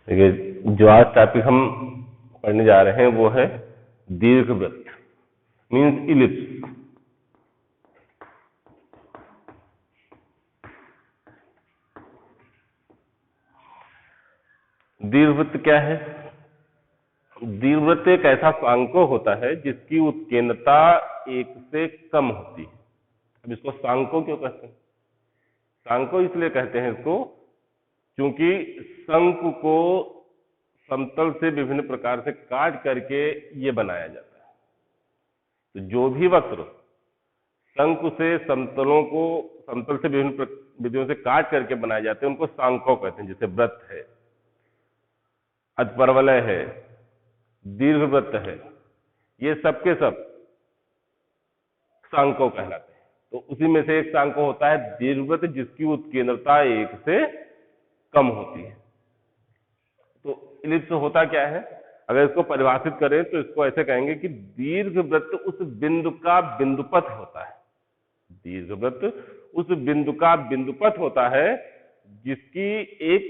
देखिए, जो आज टॉपिक हम पढ़ने जा रहे हैं वो है दीर्घवृत्त, मीन्स इलिप्स। दीर्घवृत्त क्या है? दीर्घवृत्त एक ऐसा सांको होता है जिसकी उत्केंद्रता एक से कम होती है। अब इसको सांको क्यों कहते हैं? सांको इसलिए कहते हैं इसको क्योंकि शंकु को समतल से विभिन्न प्रकार से काट करके ये बनाया जाता है। तो जो भी वक्र शंकु से समतलों को समतल से विभिन्न विधियों से काट करके बनाए जाते हैं उनको सांको कहते हैं। जैसे वृत्त है, अधपरवलय है, दीर्घवृत्त है, ये सबके सब सांको कहलाते हैं। तो उसी में से एक सांको होता है दीर्घवृत्त जिसकी उत्केंद्रता एक से कम होती है। तो इलिप्स होता क्या है? अगर इसको परिभाषित करें तो इसको ऐसे कहेंगे कि दीर्घवृत्त उस बिंदु का बिंदुपथ होता है। दीर्घवृत्त उस बिंदु का बिंदुपथ होता है जिसकी एक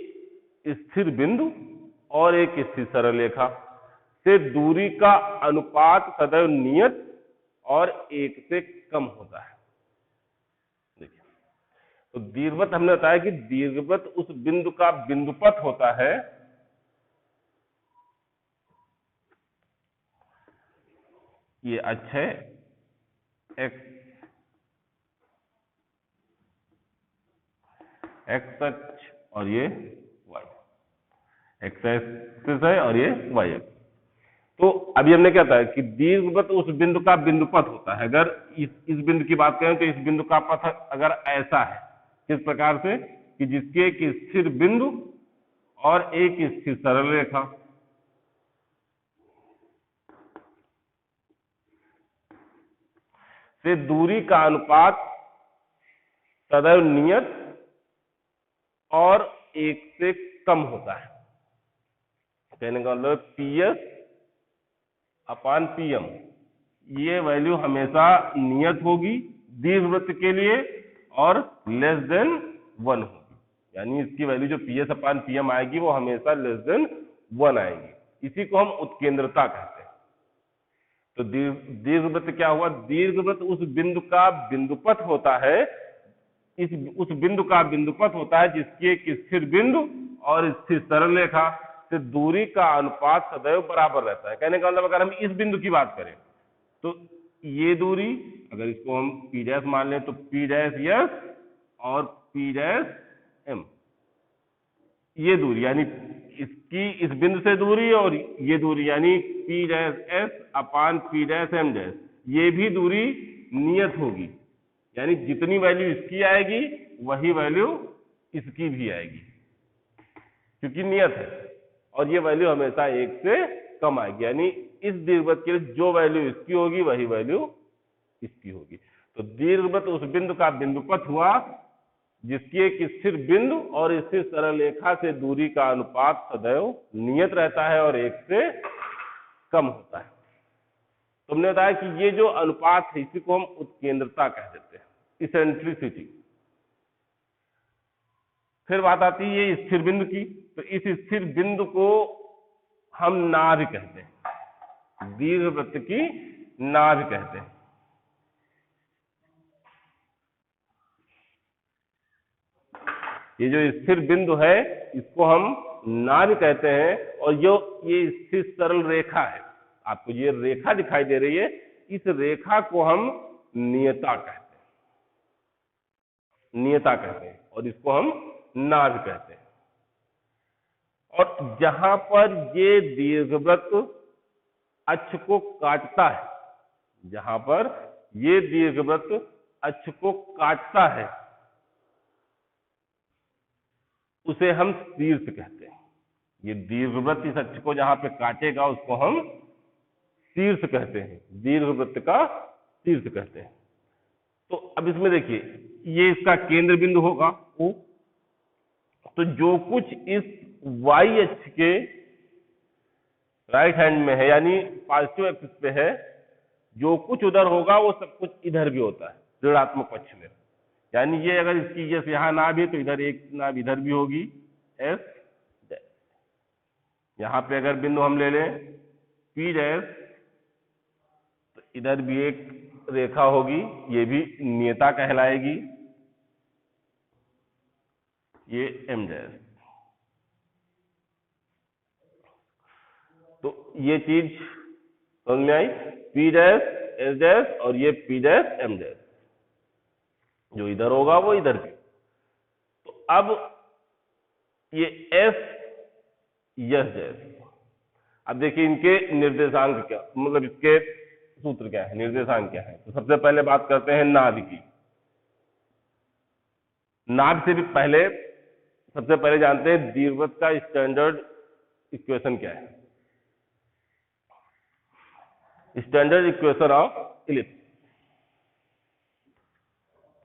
स्थिर बिंदु और एक स्थिर सरल रेखा से दूरी का अनुपात सदैव नियत और एक से कम होता है। देखिए, तो दीर्घवृत्त हमने बताया कि दीर्घवृत्त उस बिंदु का बिंदुपथ होता है ये अक्ष है एक्स अक्ष और ये वाई, एक्स एक्सिस है और ये वाई एक्सिस। तो अभी हमने क्या बताया कि दीर्घवृत्त उस बिंदु का बिंदुपथ होता है। अगर इस बिंदु की बात करें तो इस बिंदु का पथ अगर ऐसा है, किस प्रकार से कि जिसके एक स्थिर बिंदु और एक स्थिर सरल रेखा से दूरी का अनुपात सदैव नियत और एक से कम होता है। कहने का मतलब पीएस अपान पीएम, ये वैल्यू हमेशा नियत होगी दीर्घवृत्त के लिए और लेस देन 1 होगी। यानी इसकी वैल्यू जो पीएस अपान पीएम आएगी वो हमेशा लेस देन 1 आएगी। इसी को हम उत्केंद्रता कहते हैं। तो दीर्घवृत्त क्या हुआ? दीर्घवृत्त उस बिंदु का बिंदुपथ होता है, उस बिंदु का बिंदुपथ होता है जिसकी एक स्थिर बिंदु और स्थिर सरल रेखा से दूरी का अनुपात सदैव बराबर रहता है। कहने का मतलब अगर हम इस बिंदु की बात करें तो ये दूरी, अगर इसको हम पी डैश मान लें तो पी डैश एस और पी डैश एम, ये दूरी यानी इसकी इस बिंदु से दूरी और ये दूरी यानी P dash S upon P dash M dash, ये भी दूरी नियत होगी। यानी जितनी वैल्यू इसकी आएगी वही वैल्यू इसकी भी आएगी क्योंकि नियत है, और ये वैल्यू हमेशा एक से कम आएगी। यानी इस दीर्घवृत्त के लिए जो वैल्यू इसकी होगी वही वैल्यू इसकी होगी। तो दीर्घवृत्त उस बिंदु का बिंदुपथ हुआ जिसकी एक स्थिर बिंदु और स्थिर सरल रेखा से दूरी का अनुपात सदैव नियत रहता है और एक से कम होता है। तुमने बताया कि ये जो अनुपात है इसी को हम उत्केंद्रता कह देते हैं, इसेंट्रिसिटी। फिर बात आती है ये स्थिर बिंदु की, तो इस स्थिर बिंदु को हम नाभि कहते हैं, दीर्घवृत्त की नाभि कहते हैं। ये जो स्थिर बिंदु है इसको हम नाभि कहते हैं, और जो ये स्थिर सरल रेखा है, आपको ये रेखा दिखाई दे रही है, इस रेखा को हम नियता कहते हैं, नियता कहते हैं, और इसको हम नाभि कहते हैं। और जहां पर ये दीर्घवृत्त अक्ष को काटता है, जहां पर ये दीर्घवृत्त अक्ष को काटता है उसे हम शीर्ष कहते हैं। ये दीर्घवृत्त इस अक्ष को जहां पे काटेगा उसको हम शीर्ष कहते हैं, दीर्घवृत्त का शीर्ष कहते हैं। तो अब इसमें देखिए ये इसका केंद्र बिंदु होगा O, तो जो कुछ इस वाई अक्ष के राइट हैंड में है यानी पॉजिटिव एक्सिस पे है, जो कुछ उधर होगा वो सब कुछ इधर भी होता है ऋणात्मक पक्ष में। यानी ये अगर इसकी जैसे यहाँ नाभ है तो इधर एक नाभ इधर भी होगी एस, यहां पे अगर बिंदु हम ले लें P डैश, तो इधर भी एक रेखा होगी, ये भी नियता कहलाएगी, ये M डैश। तो ये चीज समझ में आई, P डैश S डैश और ये P डैश M डैश, जो इधर होगा वो इधर भी। तो अब ये S यस डैश, अब देखिए इनके निर्देशांक क्या, मतलब इसके सूत्र क्या है, निर्देशांक क्या है। तो सबसे पहले बात करते हैं नाभ की। नाभ से भी पहले सबसे पहले जानते हैं दीर्घवृत्त का स्टैंडर्ड इक्वेशन क्या है। स्टैंडर्ड इक्वेशन ऑफ इलिप्स,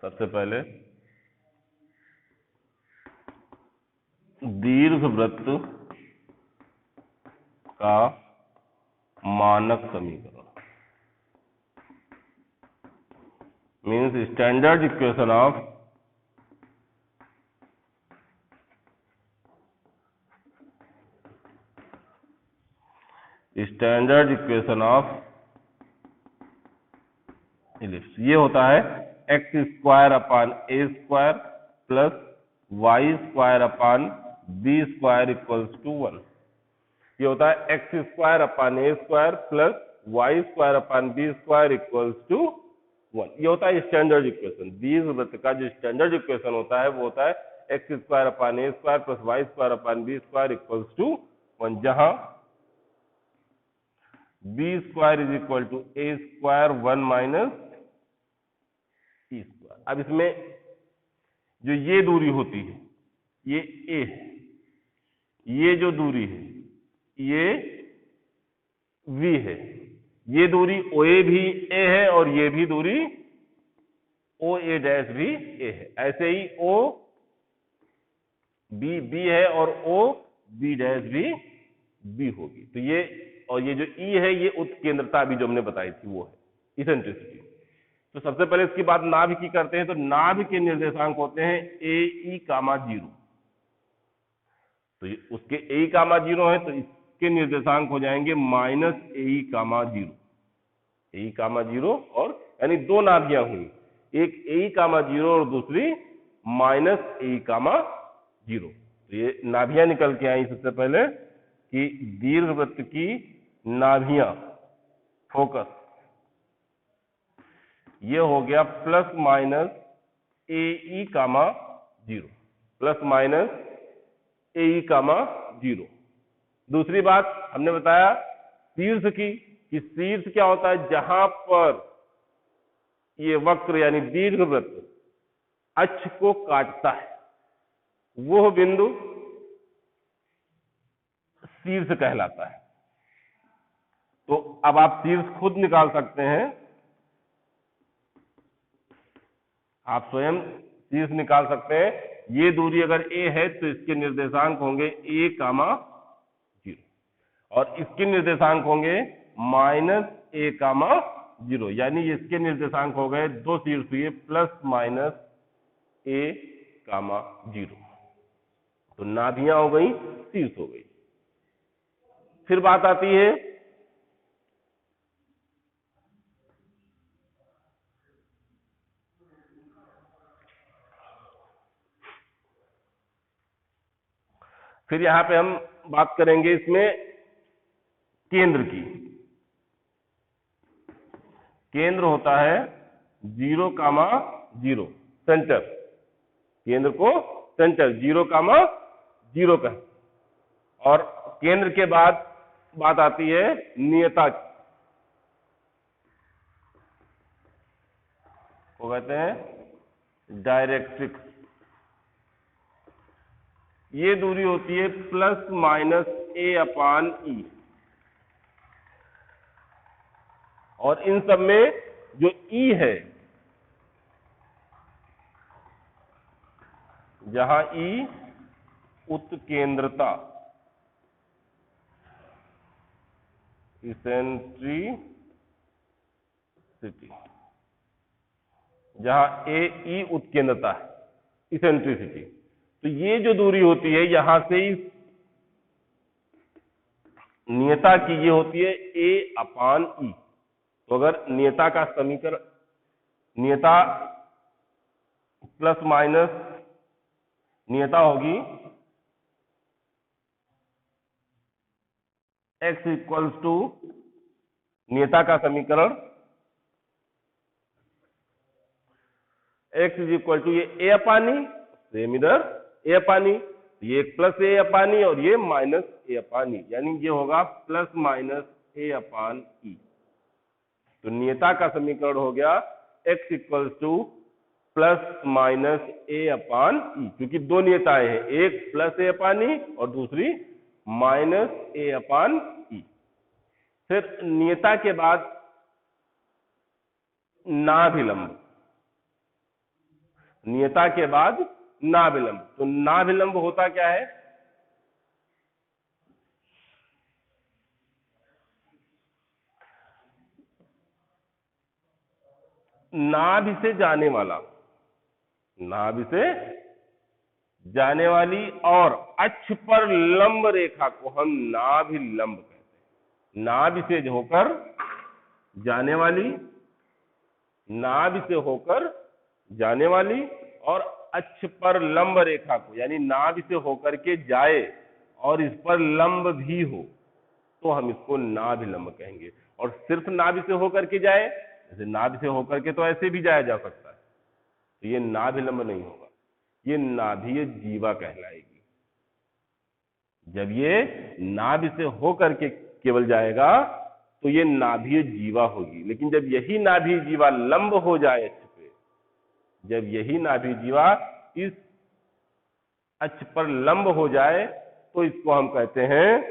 सबसे पहले दीर्घवृत्त का मानक समीकरण means standard equation of ellipse. ये होता है x square upon a square plus y square upon b square equals to 1। ये होता है x square upon a square plus y square upon b square equals to 1। ये होता है standard equation. दीर्घवृत्त का जो स्टैंडर्ड इक्वेशन होता है वो होता है x square upon a square plus y square upon b square equals to 1, जहां b square is equal to a square 1 minus e square. अब इसमें जो ये दूरी होती है ये ए है, ये जो दूरी है ये वी है, ये दूरी ओ ए भी ए है और ये भी दूरी ओ ए डैश भी ए है। ऐसे ही ओ बी बी है और ओ बी डैश भी बी होगी। तो ये और ये जो ई है ये उत्केंद्रता भी जो हमने बताई थी वो है इसेंट्रिसिटी। तो सबसे पहले इसकी बात नाभ की करते हैं। तो नाभ के निर्देशांक होते हैं ए ई कामा 0। तो उसके ए ई कामा 0 है तो इसके निर्देशांक हो जाएंगे माइनस ए ई कामा 0। ए ई कामा 0 और यानी दो नाभियां हुई, एक ए ई कामा 0 और दूसरी माइनस ए ई कामा 0। तो ये नाभियां निकल के आई सबसे पहले कि दीर्घवृत्त की नाभियां फोकस, ये हो गया प्लस माइनस ए ई कामा 0, प्लस माइनस ए ई कामा 0। दूसरी बात हमने बताया शीर्ष की, कि शीर्ष क्या होता है, जहां पर ये वक्र यानी दीर्घवृत्त अक्ष को काटता है वो बिंदु शीर्ष कहलाता है। तो अब आप शीर्ष खुद निकाल सकते हैं, आप स्वयं शीर्ष निकाल सकते हैं। ये दूरी अगर ए है तो इसके निर्देशांक होंगे ए कामा 0 और इसके निर्देशांक होंगे माइनस ए कामा 0, यानी इसके निर्देशांक हो गए दो शीर्ष हुए प्लस माइनस ए कामा 0। तो नाभियां हो गई, शीर्ष हो गई। फिर बात आती है फिर यहां पे हम बात करेंगे इसमें केंद्र की। केंद्र होता है 0 कामा 0, सेंटर। केंद्र को सेंटर 0 कामा 0 का। और केंद्र के बाद बात आती है नियता की, वो कहते हैं डायरेक्ट्रिक्स। ये दूरी होती है प्लस माइनस ए अपान ई। और इन सब में जो ई है, जहां ई उत्केंद्रता इसेंट्रिसिटी, जहां ए ई उत्केंद्रता है इसेंट्रिसिटी, तो ये जो दूरी होती है यहां से नियता की ये होती है a/e। तो अगर नियता का समीकरण, नियता प्लस माइनस नियता होगी x इक्वल्स टू नियता का समीकरण x इज इक्वल टू ये a/e, सेम इधर a/e, ये प्लस a/e और ये माइनस a/e, यानी ये होगा प्लस माइनस a/e। तो नियता का समीकरण हो गया x equals two plus minus a/e, क्योंकि दो नियताएं हैं, एक प्लस a/e और दूसरी माइनस a/e। फिर नियता के बाद नाभिलंब, नियता के बाद नाभिलंब। तो नाभिलंब होता क्या है? नाभि से जाने वाला, नाभि से जाने वाली और अक्ष पर लंब रेखा को हम नाभिलंब कहते हैं। नाभि से होकर जाने वाली, नाभि से होकर जाने वाली और अक्ष पर लंब रेखा को, यानी नाभि से होकर के जाए और इस पर लंब भी हो, तो हम इसको नाभिलंब कहेंगे। और सिर्फ नाभि से होकर के जाए, जैसे नाभि से होकर के तो ऐसे भी जाया जा सकता है, तो ये नाभिलंब नहीं होगा, ये नाभीय जीवा कहलाएगी। जब ये नाभि से होकर के केवल जाएगा तो ये नाभीय जीवा होगी। लेकिन जब यही नाभीय जीवा लंब हो जाए अक्ष पे, जब यही नाभीय जीवा इस अक्ष पर लंब हो जाए, तो इसको हम कहते हैं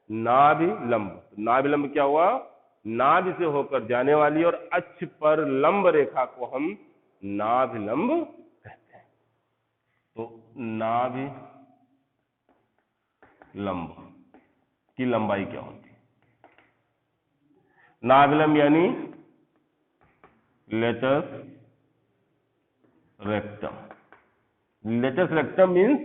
नाभिलंब। नाभिलंब क्या हुआ? नाभि से होकर जाने वाली और अक्ष पर लंब रेखा को हम नाभिलंब कहते हैं। तो नाभिलंब की लंबाई क्या होती है? नाभिलंब यानी latus rectum. Latus rectum means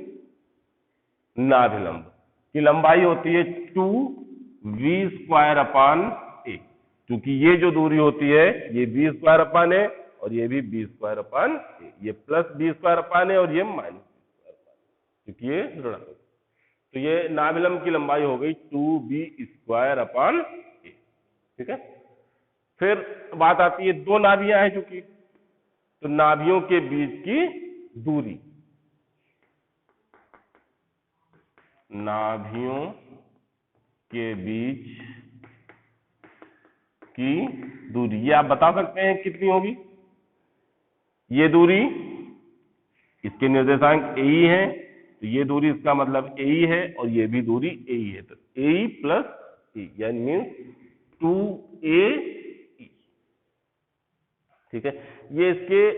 नाभिलंब की लंबाई होती है 2v²/a, क्योंकि ये जो दूरी होती है ये v²/a और ये भी b²/a, ये प्लस b²/a और ये माइनस b²/a, क्योंकि ये ऋणात्मक। तो ये नाभिलंब की लंबाई हो गई 2b²/a। ठीक है। फिर बात आती है, दो नाभियां हैं चूंकि, तो नाभियों के बीच की दूरी, नाभियों के बीच की दूरी, ये आप बता सकते हैं कितनी होगी? ये दूरी, इसके निर्देशांक ए है, तो ये दूरी इसका मतलब ए है और ये भी दूरी ए है, तो ए प्लस ए यानी मीन्स 2a। ठीक है, ये इसके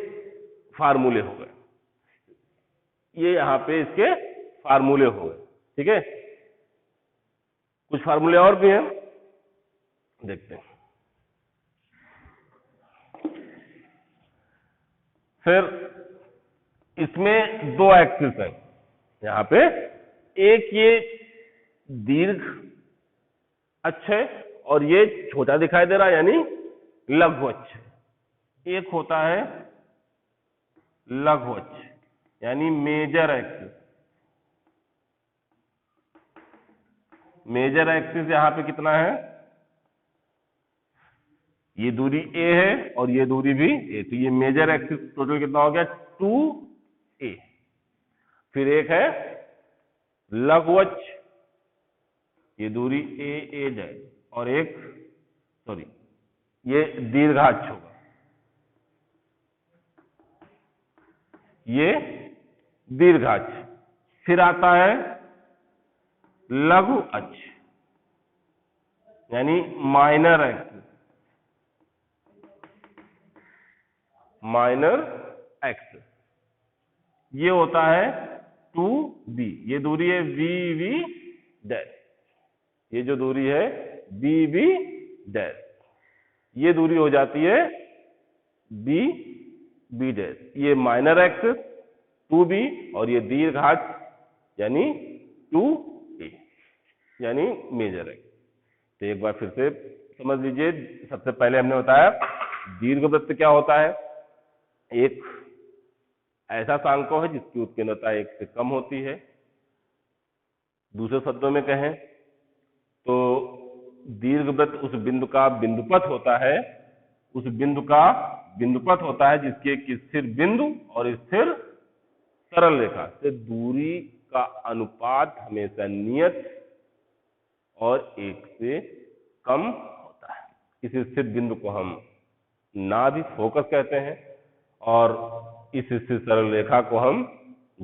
फार्मूले हो गए, ये यहां पे इसके फार्मूले हो गए। ठीक है, कुछ फार्मूले और भी हैं, देखते हैं। फिर इसमें दो एक्सिस है यहां पे, एक ये दीर्घ अक्ष है और ये छोटा दिखाई दे रहा है यानी लघु अक्ष। एक होता है लघु अक्ष यानी मेजर एक्सिस। मेजर एक्सिस यहां पे कितना है? ये दूरी a है और ये दूरी भी a, तो ये मेजर एक्सिस टोटल कितना हो गया? 2a। फिर एक है लघु अक्ष, ये दूरी a जाए, और एक ये दीर्घाक्ष होगा, ये दीर्घाक्ष। फिर आता है लघु अक्ष यानी माइनर एक्सिस, माइनर एक्सिस ये होता है 2b। ये दूरी है v डैश, ये जो दूरी है b डैश, ये दूरी हो जाती है b डैश। ये माइनर एक्सिस 2b और ये दीर्घाक्ष यानी 2a यानी मेजर एक्सिस। तो एक बार फिर से समझ लीजिए। सबसे पहले हमने बताया दीर्घवृत्त क्या होता है, एक ऐसा सांको है जिसकी उत्कीर्णता 1 से कम होती है। दूसरे शब्दों में कहें तो दीर्घवृत्त उस बिंदु का बिंदुपथ होता है, उस बिंदु का बिंदुपथ होता है जिसके एक स्थिर बिंदु और स्थिर सरल रेखा से दूरी का अनुपात हमेशा नियत और 1 से कम होता है। इस स्थिर बिंदु को हम नाभि फोकस कहते हैं और इस स्थिर सरल रेखा को हम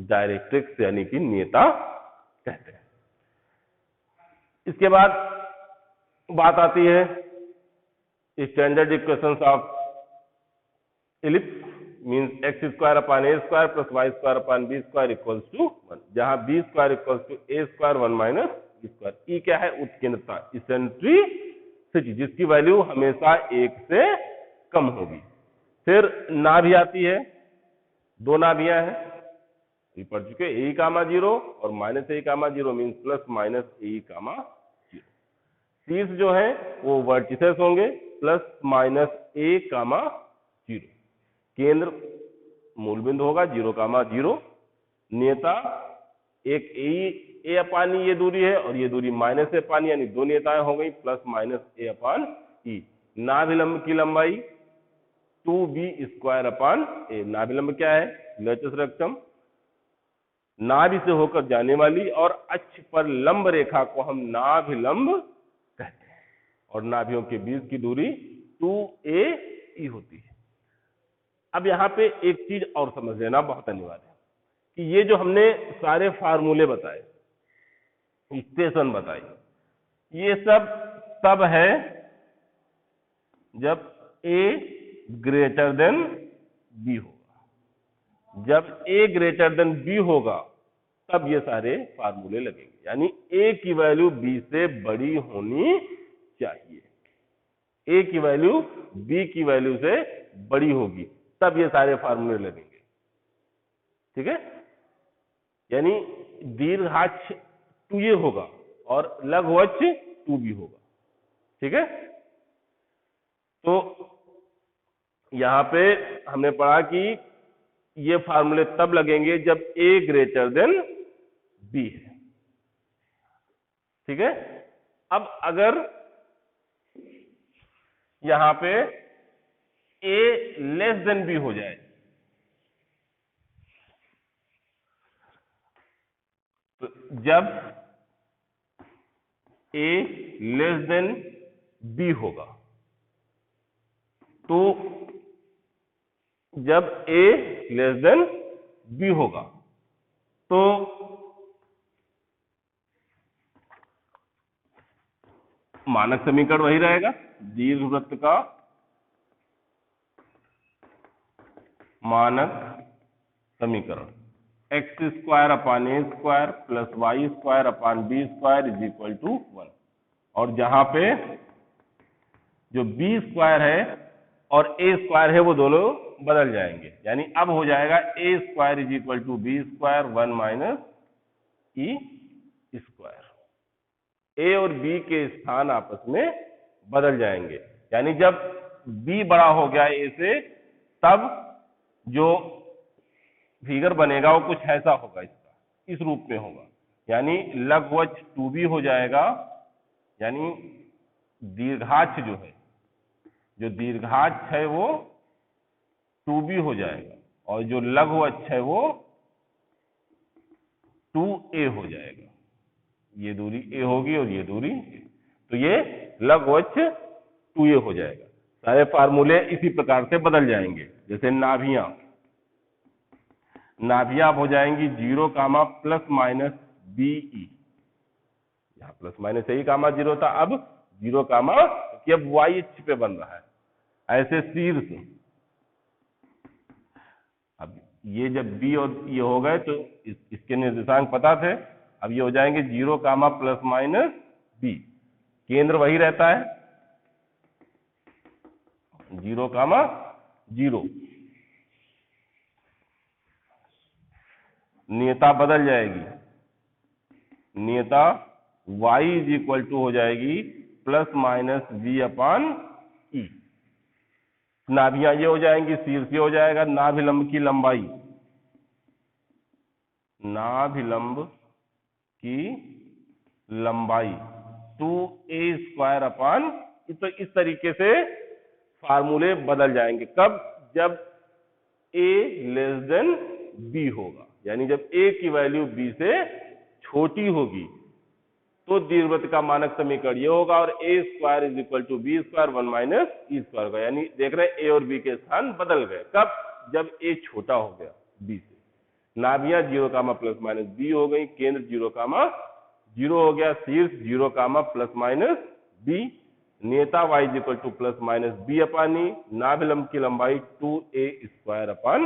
डायरेक्ट्रिक्स यानी कि नियता कहते हैं। इसके बाद बात आती है standard equations of ellipse means x square upon a square plus y square upon b square equals to 1, जहां b square equals to a square 1 minus b square. E क्या है, उत्कीर्णता इसेंट्रिसिटी, जिसकी वैल्यू हमेशा 1 से कम होगी। फिर नाभि आती है, दो नाभियां हैं ये पढ़ चुके, ए कामा 0 और माइनस ए कामा 0 मीन्स प्लस माइनस ए कामा 0। शीर्ष जो है वो वर्टिसेस होंगे प्लस माइनस ए कामा 0। केंद्र मूल बिंदु होगा 0 कामा 0। नियता एक ए अपान ई ये दूरी है और ये दूरी माइनस ए अपान यानी दो नियताएं हो गई प्लस माइनस ए अपान ई। नाभिलंब की लंबाई 2b स्क्वायर अपान ए। नाभिलंब क्या है, लचस रेक्टम, नाभि से होकर जाने वाली और अक्ष पर लंब रेखा को हम नाभिलंब कहते हैं और नाभियों के बीच की दूरी 2ae होती है। अब यहाँ पे एक चीज और समझ लेना बहुत अनिवार्य है कि ये जो हमने सारे फार्मूले बताए, इक्वेशन बताई, ये सब तब है जब a ग्रेटर देन b होगा। जब a ग्रेटर देन b होगा तब ये सारे फार्मूले लगेंगे, यानी a की वैल्यू b से बड़ी होनी चाहिए। a की वैल्यू b की वैल्यू से बड़ी होगी तब ये सारे फार्मूले लगेंगे। ठीक है, यानी दीर्घाक्ष 2a होगा और लघुवक्ष 2b होगा। ठीक है, तो यहां पे हमने पढ़ा कि ये फार्मूले तब लगेंगे जब a ग्रेटर देन b है। ठीक है, अब अगर यहां पे a लेस देन b हो जाए तो जब a लेस देन b होगा तो जब a लेस देन b होगा तो मानक समीकरण वही रहेगा, दीर्घवृत्त का मानक समीकरण x square upon a square plus y square upon b square is equal to 1। और जहां पे जो बी स्क्वायर है और ए स्क्वायर है वो दोनों बदल जाएंगे, यानी अब हो जाएगा a square is equal to b square 1 minus e square. A और बी के स्थान आपस में बदल जाएंगे, यानी जब बी बड़ा हो गया ए से तब जो फिगर बनेगा वो कुछ ऐसा होगा, इसका इस रूप में होगा, यानी लघुवक्ष 2b हो जाएगा, यानी दीर्घाक्ष जो है, जो दीर्घाक्ष है वो 2b हो जाएगा और जो लघुवक्ष है वो 2a हो जाएगा। ये दूरी a होगी और ये दूरी a, तो ये लघुवक्ष 2a हो जाएगा। सारे फार्मूले इसी प्रकार से बदल जाएंगे। जैसे नाभियां हो जाएंगी 0 कामा प्लस माइनस बीई, यहाँ प्लस माइनस ए कामा 0 था, अब 0 कामा कि अब वाई अक्ष पे बन रहा है। ऐसे शीर्ष, अब ये जब बी और ये हो गए तो इसके निर्देशांक पता थे, अब ये हो जाएंगे 0 कामा प्लस माइनस बी, केंद्र वही रहता है 0 कामा 0, नियता बदल जाएगी, नियता y इज इक्वल टू हो जाएगी प्लस माइनस वी अपान ई। नाभियां ये हो जाएंगी, शीर्ष ये हो जाएगा, नाभिलंब की लंबाई, नाभिलंब की लंबाई 2a² अपान, तो इस तरीके से फार्मूले बदल जाएंगे। कब? जब a लेस देन b होगा, यानी जब a की वैल्यू b से छोटी होगी तो दीर्घवृत्त का मानक समीकरण ये होगा, और a² is equal to b² 1 minus e² होगा। यानी देख रहे हैं a और b के स्थान बदल गए। कब? जब a छोटा हो गया b से। नाभियां 0, प्लस माइनस b हो गई, केंद्र 0, हो गया, शीर्ष 0, प्लस माइनस b, नेता y is equal two plus minus b अपान ई, नाभिलंब की लंबाई 2a² अपान